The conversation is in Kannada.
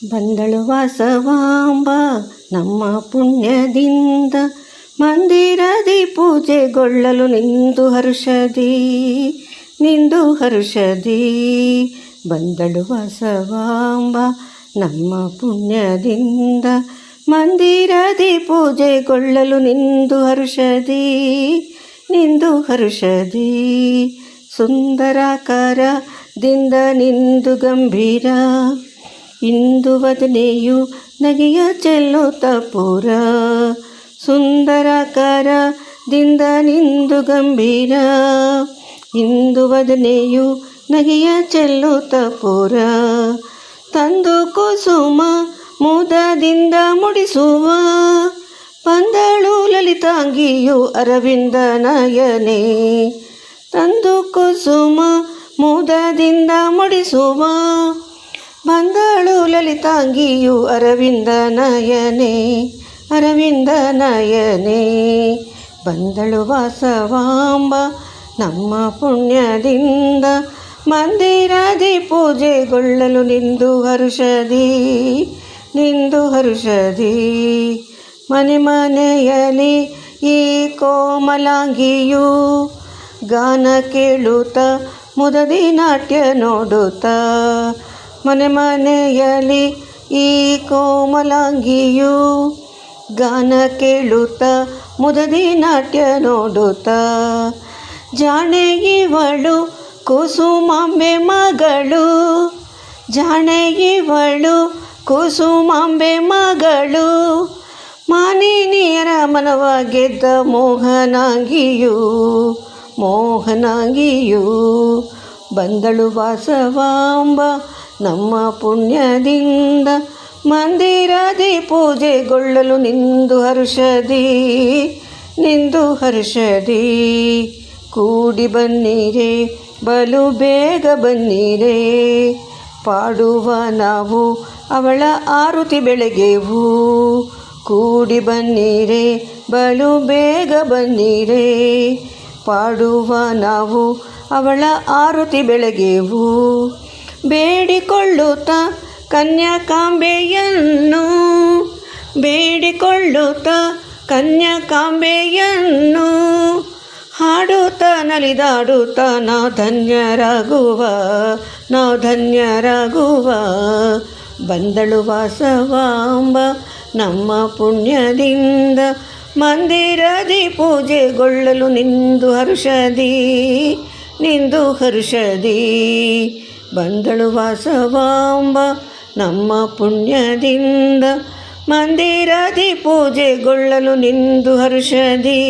ಬಂದಳು ವಾಸವಾಂಬ ನಮ್ಮ ಪುಣ್ಯದಿಂದ, ಮಂದಿರದಿ ಪೂಜೆಗೊಳ್ಳಲು ನಿಂದು ಹರುಷದಿ. ಬಂದಳು ವಾಸವಾಂಬ ನಮ್ಮ ಪುಣ್ಯದಿಂದ, ಮಂದಿರದಿ ಪೂಜೆಗೊಳ್ಳಲು ನಿಂದು ಹರುಷದಿ. ಸುಂದರಾಕಾರದಿಂದ ನಿಂದು ಗಂಭೀರ, ಇಂದು ವದನೆಯು ನಗೆಯ ಚೆಲ್ಲುತ್ತ ಪೂರ. ಸುಂದರಾಕಾರದಿಂದ ನಿಂದು ಗಂಭೀರ, ಇಂದು ವದನೆಯು ನಗೆಯ ಚೆಲ್ಲುತ್ತ ಪೂರ. ತಂದು ಕುಸುಮ ಮುದದಿಂದ ಮುಡಿಸುವ, ಬಂದಳು ಲಲಿತಾಂಗಿಯು ಅರವಿಂದ ನಯನೆ. ತಂದು ಕುಸುಮ ಮುದದಿಂದ ಮುಡಿಸುವ, ಬಂದಳು ಲಲಿತಾಂಗಿಯು ಅರವಿಂದ ನಯನೆ. ಬಂದಳು ವಾಸವಾಂಬ ನಮ್ಮ ಪುಣ್ಯದಿಂದ, ಮಂದಿರದಿ ಪೂಜೆಗೊಳ್ಳಲು ನಿಂದು ಹರುಷದಿ. ಮನೆಯಲ್ಲಿ ಈ ಕೋಮಲಾಂಗಿಯು, ಗಾನ ಕೇಳುತ್ತ ಮುದದಿ ನಾಟ್ಯ ನೋಡುತ್ತ. ಮನೆಯಲ್ಲಿ ಈ ಕೋಮಲಾಂಗಿಯು, ಗಾನ ಕೇಳುತ್ತ ಮುದದಿ ನಾಟ್ಯ ನೋಡುತ್ತ. ಜಾಣೆ ಇವಳು ಕುಸುಮಾಂಬೆ ಮಗಳು, ಜಾಣೆ ಇವಳು ಕುಸುಮಾಂಬೆ ಮಗಳು. ಮಾನಿನಿಯರ ಮನವ ಗೆದ್ದ ಮೋಹನಾಂಗಿಯು. ಬಂದಳು ವಾಸವಾಂಬ ನಮ್ಮ ಪುಣ್ಯದಿಂದ, ಮಂದಿರದಿ ಪೂಜೆಗೊಳ್ಳಲು ನಿಂದು ಹರುಷದಿ. ಕೂಡಿ ಬನ್ನಿರೆ ಬಲು ಬೇಗ ಬನ್ನಿರೆ, ಪಾಡುವ ನಾವು ಅವಳ ಆರುತಿ ಬೆಳಗೆವು. ಕೂಡಿ ಬನ್ನಿರೆ ಬಲು ಬೇಗ ಬನ್ನಿರೆ, ಪಾಡುವ ನಾವು ಅವಳ ಆರುತಿ ಬೆಳಗೆವು. ಬೇಡಿಕೊಳ್ಳುತ್ತ ಕನ್ಯಕಾಂಬೆಯನ್ನು, ಹಾಡುತ್ತ ನಲಿದಾಡುತ್ತ ನಾವು ಧನ್ಯರಾಗುವ. ಬಂದಳು ವಾಸವಾಂಬ ನಮ್ಮ ಪುಣ್ಯದಿಂದ, ಮಂದಿರದಿ ಪೂಜೆಗೊಳ್ಳಲು ನಿಂದು ಹರುಷದಿ. ಬಂದಳು ವಾಸವಾಂಬ ನಮ್ಮ ಪುಣ್ಯದಿಂದ, ಮಂದಿರದಿ ಪೂಜೆಗೊಳ್ಳಲು ನಿಂದು ಹರುಷದಿ.